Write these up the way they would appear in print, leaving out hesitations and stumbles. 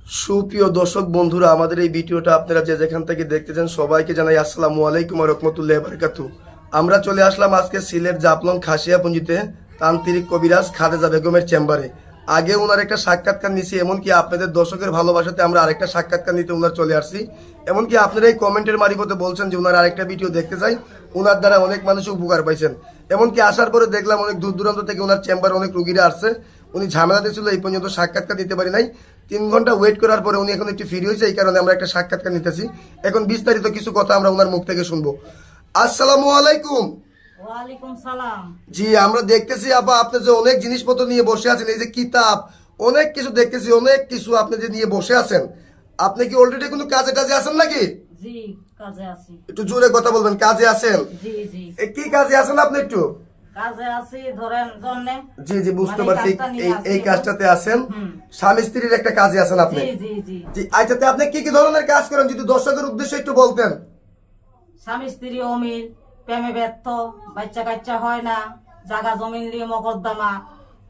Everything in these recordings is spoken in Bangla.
সুপ্রিয় দর্শক বন্ধুরা, আমাদের এই ভিডিওটা আপনারা যে যেখান থেকে দেখতেছেন সবাইকে জানাই আসসালামু আলাইকুম ওয়া রাহমাতুল্লাহি ওয়া বারাকাতুহু। আমরা চলে আসলাম আজকে সিলেট জাফলং খাসিয়াপুঞ্জিতে তান্ত্রিক কবিরাজ খালেদা বেগমের চেম্বারে। আগে ওনার একটা সাক্ষাৎকার নিছি, এমনকি আপনাদের দর্শকের ভালোবাসাতে আমরা আরেকটা সাক্ষাৎকার নিতে ওনার চলে আসছি। এমনকি আপনারা এই কমেন্টের মারিফতে বলছেন যে ওনার আরেকটা ভিডিও দেখতে চাই, ওনার দ্বারা অনেক মানুষ উপকার পাইছেন। এমনকি আসার পরে দেখলাম অনেক দূর দূরান্ত থেকে ওনার চেম্বারে অনেক রুগীরা আসছে। উনি ঝামেলাতে ছিল, এই পর্যন্ত সাক্ষাৎকার দিতে পারি নাই। 3 ঘন্টা ওয়েট করার পরে উনি এখন একটু ফ্রি হয়েছে, এই কারণে আমরা একটা সাক্ষাৎকার নিতেছি। এখন বিস্তারিত কিছু কথা আমরা ওনার মুখ থেকে শুনবো। আসসালামু আলাইকুম। ওয়ালাইকুম সালাম। জি, আমরা দেখতেছি আপা আপনি যে অনেক জিনিসপত্র নিয়ে বসে আছেন, এই যে কিতাব অনেক কিছু দেখতেছি, অনেক কিছু আপনি যে নিয়ে বসে আছেন। আপনি কি অলরেডি কোনো কাজে টাজে আছেন নাকি? জি, কাজে আছি। একটু জোরে কথা বলবেন, কাজে আছেন? জি জি, কি কাজে আছেন আপনি একটু? কাজে আছি ধরেন জন্যে। জি জি, বুঝতে মানে পারছি। কাজটা নিয়ে এই আছি। কাজটাতে আছেন, স্বামী স্ত্রীর একটা কাজে আছেন আপনি। জি জি জি, জি, আচ্ছা আপনি কি কি ধরনের কাজ করেন যদি দর্শকের উদ্দেশ্যে একটু বলতেন। স্বামী স্ত্রী অমিল, প্রেমে ব্যর্থ, বাচ্চা কাচ্চা হয় না, জায়গা জমিন নিয়ে মকদ্দমা,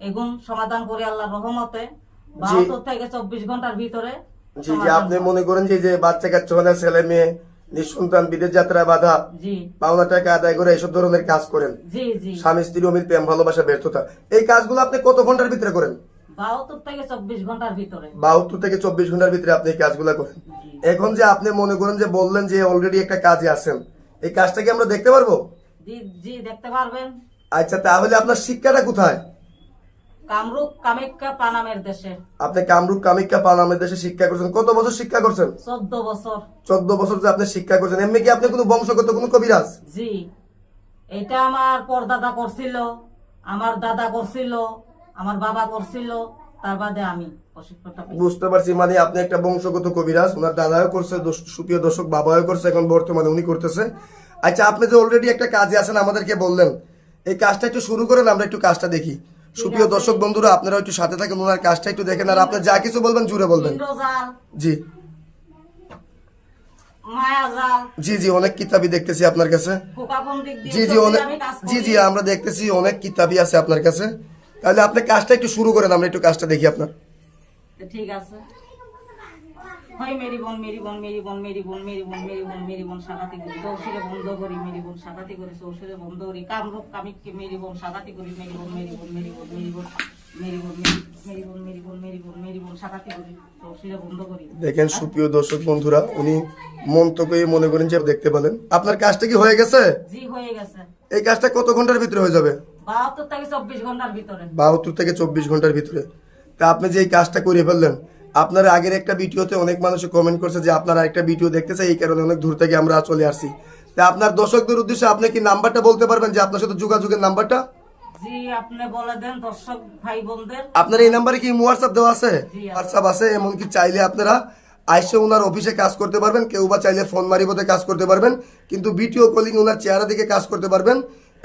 এগুন সমাধান করে আল্লাহর রহমতে 72 থেকে 24 ঘন্টার ভিতরে। জি জি, আপনি মনে করেন যে বাচ্চা কাচ্চা হয় না, ছেলে মেয়ে নিঃসন্তান, বিদেশ যাত্রা বাধা, জি পাওনা টাকা আদায় করে এইসব ধরনের কাজ করেন। জি জি, স্বামী স্ত্রী অমিল, প্রেম ভালোবাসা ব্যর্থতা, এই কাজগুলো আপনি কত ঘন্টার ভিতরে করেন? 72 থেকে 24 ঘন্টার ভিতরে। 72 থেকে 24 ঘন্টার ভিতরে আপনি এই কাজগুলো করেন। এখন যে আপনি মনে করেন যে বললেন যে অলরেডি একটা কাজে আছেন, এই কাজটা কি আমরা দেখতে পারবো? জি জি, দেখতে পারবেন। আচ্ছা, তাহলে আপনার শিক্ষাটা কোথায়? কামরূপ কামাখ্যা পানামের দেশে। আপনি কামরূপ কামাখ্যা পানামের দেশে শিক্ষা করছেন। কত বছর শিক্ষা করছেন? 14 বছর। 14 বছর যে আপনি শিক্ষা করছেন, এমনি কি আপনি কোনো বংশগত কোনো কবিরাজ? জি, এটা আমার পরদাদা করছিল, আমার দাদা করছিল, আমার বাবা করছিল, তার বাদে আমি প্রশিক্ষণটা পেয়েছি। বুঝতে পারছি, মানে আপনি একটা বংশগত কবিরাজ। ওনার দাদাও করছে, সুপ্রিয় দর্শক, বাবাও করছে, এখন বর্তমানে উনি করতেছে। আচ্ছা, আপনি যে অলরেডি একটা কাজে আছেন আমাদেরকে বললেন, এই কাজটা একটু শুরু করেন, আমরা একটু কাজটা দেখি। সুপ্রিয় দর্শক বন্ধুরা, আপনারা একটু সাথে থাকেন, ওনার কাজটা একটু দেখেন, আর আপনি যা কিছু বলবেন জুড়ে বলবেন। ইন্দ্রজাল, জি মায়াজাল, জি জি, অনেক কিতাবই দেখতেছি আপনার কাছে। কোকাপন্ডিক জি দিয়ে জি, অনেক, আমি কাজ জি করি। জি, আমরা দেখতেছি অনেক কিতাবই আছে আপনার কাছে। তাহলে আপনি কাজটা একটু শুরু করেন, আমরা একটু কাজটা দেখি আপনার। ঠিক আছে। হয় মেরি বোন মেরি বোন মেরি বোন মেরি বোন মেরি বোন মেরি বোন মেরি বোন সাগাতি করি, চৌশুরে বন্ধ করি, মেরি বোন সাগাতি করি, চৌশুরে বন্ধ করি, কামরূপ কামিককে মেরি বোন সাগাতি করি, মেরি বোন মেরি বোন মেরি বোন মেরি বোন মেরি বোন মেরি বোন মেরি বোন মেরি বোন মেরি বোন সাগাতি করি, চৌশুরে বন্ধ করি। দেখেন সুপ্রিয় দর্শক বন্ধুরা, উনি মন্তব্যে মনে করেন যে দেখতে পেলেন। আপনার কাজটা কি হয়ে গেছে? জি, হয়ে গেছে। এই কাজটা কত ঘন্টার ভিতরে হয়ে যাবে? 72 থেকে 24 ঘন্টার ভিতরে। 72 থেকে 24 ঘন্টার ভিতরে। তা আপনি যে এই কাজটা করে ফেললেন, আপনার আগের একটা ভিডিওতে অনেক মানুষ কমেন্ট করছে যে আপনার আরেকটা ভিডিও দেখতে চাই, এই কারণে অনেক দূর থেকে আমরা চলে আসছি। তা আপনার দর্শকদের উদ্দেশ্যে আপনি কি নাম্বারটা বলতে পারবেন, যে আপনার সাথে যোগাযোগের নাম্বারটা? জি, আপনি বলে দেন দর্শক ভাই বোনদের। আপনার এই নাম্বারে কি হোয়াটসঅ্যাপ দেওয়া আছে? জি, আছে। হোয়াটসঅ্যাপ আছে, এমনকি চাইলে আপনারা আইসে ওনার অফিসে কাজ করতে পারবেন, কেউ বা চাইলে ফোন মারিবতে কাজ করতে পারবেন, কিন্তু ভিডিও কলিং ওনার চেহারা দিকে কাজ করতে পারবেন।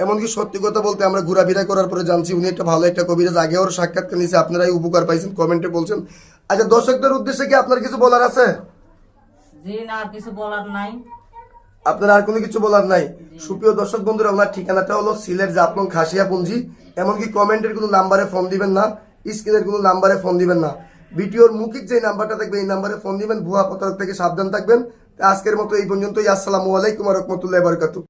এমনকি সত্যি কথা বলতে আমরা ঘোরাফেরা করার পরে জানছি উনি একটা ভালো একটা কবিরাজ। আগে ওর সাক্ষাৎকার নিয়েছে, আপনারাই উপকার পাইছেন, কমেন্টে বলছেন। আচ্ছা, দর্শকদের উদ্দেশ্যে কি আপনার কিছু বলার আছে? জি না, আর কিছু বলার নাই। আপনার আর কোনো কিছু বলার নাই? সুপ্রিয় দর্শক বন্ধুরা, ওনার ঠিকানাটা হলো সিলেট জাফলং খাসিয়াপুঞ্জি। এমনকি কমেন্টের কোনো নাম্বারে ফোন দিবেন না, স্ক্রিনের কোনো নাম্বারে ফোন দিবেন না, ভিডিওর মুখিক যে নাম্বারটা থাকবে এই নাম্বারে ফোন দিবেন। ভুয়া প্রতারক থেকে সাবধান থাকবেন। আজকের মতো এই পর্যন্তই। আসসালামু আলাইকুম ওয়া রাহমাতুল্লাহি ওয়া বারাকাতুহু।